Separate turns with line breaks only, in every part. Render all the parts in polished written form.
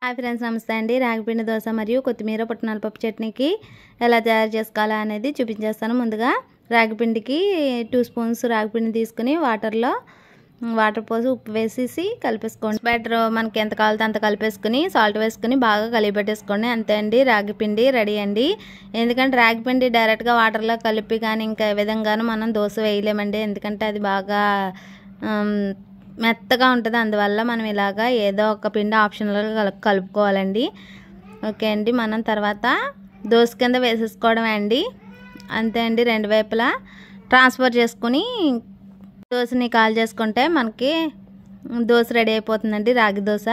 Hi friends, నమస్తే అండి. రాగిపిండి దోశ మరియు కొత్తిమీర పుట్నాల పప్పు చట్నీకి ఎలా తయారు చేసుకోవాలా అనేది చూపించేస్తాను. ముందుగా రాగిపిండికి 2 స్పూన్స్ రాగిపిండి తీసుకుని వాటర్ పోసి ఉప్పు వేసేసి కలిపేసుకోండి. బ్యాటర్ మనకి ఎంత కావాలో అంత కలిపేసుకుని సాల్ట్ వేసుకుని బాగా కలిపెట్టేసుకోండి. అంతే అండి, రాగిపిండి రెడీ అండి. ఎందుకంటే రాగిపిండి డైరెక్ట్గా వాటర్లో కలిపి కానీ ఇంకా ఏ విధంగానూ మనం దోశ వేయలేమండి. ఎందుకంటే అది బాగా మెత్తగా ఉంటుంది. అందువల్ల మనం ఇలాగా ఏదో ఒక పిండి ఆప్షనల్గా కలుపుకోవాలండి. ఓకే అండి, మనం తర్వాత దోశ కింద వేసేసుకోవడమే అండి. అంతే అండి, రెండు వైపులా ట్రాన్స్ఫర్ చేసుకుని దోశని కాల్ చేసుకుంటే మనకి దోశ రెడీ అయిపోతుందండి. రాగి దోశ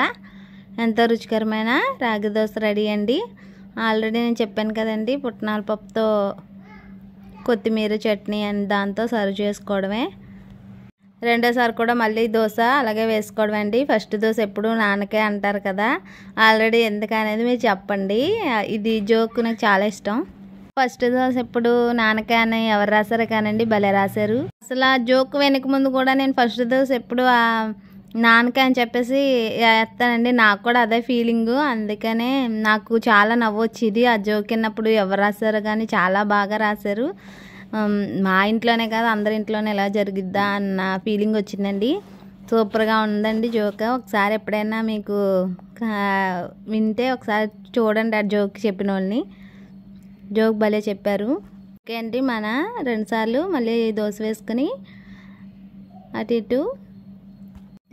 ఎంతో రుచికరమైన రాగి దోశ రెడీ అండి. ఆల్రెడీ నేను చెప్పాను కదండి, పుట్నాల పప్పుతో కొత్తిమీర చట్నీ అని దాంతో సర్వ్ చేసుకోవడమే. రెండోసారి కూడా మళ్ళీ దోశ అలాగే వేసుకోవడం అండి. ఫస్ట్ దోశ ఎప్పుడు నాన్నకే అంటారు కదా, ఆల్రెడీ ఎందుకనేది మీరు చెప్పండి. ఇది జోక్ నాకు చాలా ఇష్టం. ఫస్ట్ దోశ ఎప్పుడు నాన్నకే అని ఎవరు రాశారు కానండి, భలే రాశారు. అసలు ఆ జోక్ వెనక ముందు కూడా నేను ఫస్ట్ దోశ ఎప్పుడు నాన్నకే అని చెప్పేసి వేస్తానండి. నాకు కూడా అదే ఫీలింగు. అందుకనే నాకు చాలా నవ్వు వచ్చేది ఆ జోక్ విన్నప్పుడు. ఎవరు రాశారు కానీ చాలా బాగా రాశారు. మా ఇంట్లోనే కాదు అందరి ఇంట్లోనే ఎలా జరిగిద్దా అన్న ఫీలింగ్ వచ్చిందండి. సూపర్గా ఉందండి జోక్. ఒకసారి ఎప్పుడైనా మీకు వింటే ఒకసారి చూడండి ఆ జోక్ చెప్పిన వాళ్ళని. జోక్ భలే చెప్పారు. ఓకే అండి, మన 2 సార్లు మళ్ళీ దోశ వేసుకుని అటు ఇటు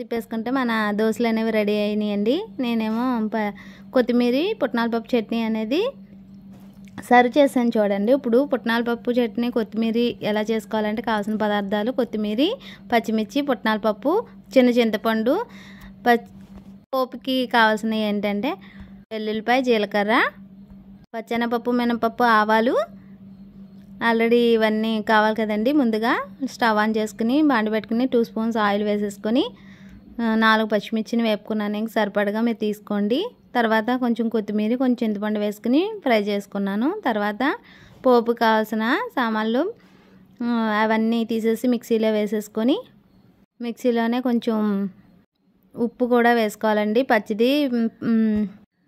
తిప్పేసుకుంటే మన దోశలు అనేవి రెడీ అయినాయండి. నేనేమో కొత్తిమీర పుట్నాల పప్పు చట్నీ అనేది సర్వ్ చేశాను చూడండి. ఇప్పుడు పుట్నాల పప్పు చట్నీ కొత్తిమీర ఎలా చేసుకోవాలంటే కావాల్సిన పదార్థాలు: కొత్తిమీర, పచ్చిమిర్చి, పుట్నాల పప్పు, చిన్న చింతపండు. పోపుకి కావాల్సినవి ఏంటంటే వెల్లుల్లిపాయ, జీలకర్ర, పచ్చెనపప్పు, మినపప్పు, ఆవాలు. ఆల్రెడీ ఇవన్నీ కావాలి కదండి. ముందుగా స్టవ్ ఆన్ చేసుకుని బాండి పెట్టుకుని 2 స్పూన్స్ ఆయిల్ వేసేసుకొని 4 పచ్చిమిర్చిని వేపుకున్నాను. ఇంక సరిపడగా మీరు తీసుకోండి. తర్వాత కొంచెం కొత్తిమీర, కొంచెం చింతపండు వేసుకుని ఫ్రై చేసుకున్నాను. తర్వాత పోపు కావాల్సిన సామాన్లు అవన్నీ తీసేసి మిక్సీలో వేసేసుకొని మిక్సీలోనే కొంచెం ఉప్పు కూడా వేసుకోవాలండి. పచ్చిది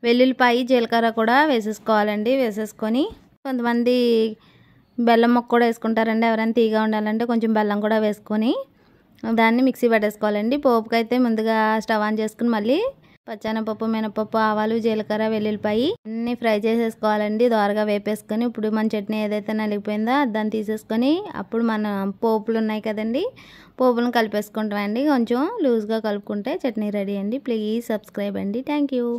వెల్లుల్లిపాయ, జీలకర్ర కూడా వేసేసుకోవాలండి. వేసేసుకొని కొంతమంది బెల్లం ముక్క కూడా వేసుకుంటారండి. ఎవరైనా తీగా ఉండాలంటే కొంచెం బెల్లం కూడా వేసుకొని దాన్ని మిక్సీ పట్టేసుకోవాలండి. పోపుకి అయితే ముందుగా స్టవ్ ఆన్ చేసుకుని మళ్ళీ పచ్చెనపప్పు, మినపప్పు, ఆవాలు, జీలకర్ర, వెల్లుల్లిపాయ అన్నీ ఫ్రై చేసేసుకోవాలండి. దోరగా వేపేసుకొని ఇప్పుడు మన చట్నీ ఏదైతే నలిగిపోయిందో దాన్ని తీసేసుకొని అప్పుడు మన పోపులు ఉన్నాయి కదండి, పోపులను కలిపేసుకుంటామండి. కొంచెం లూజ్గా కలుపుకుంటే చట్నీ రెడీ అండి. ప్లీజ్ సబ్స్క్రైబ్ అండి. Thank you.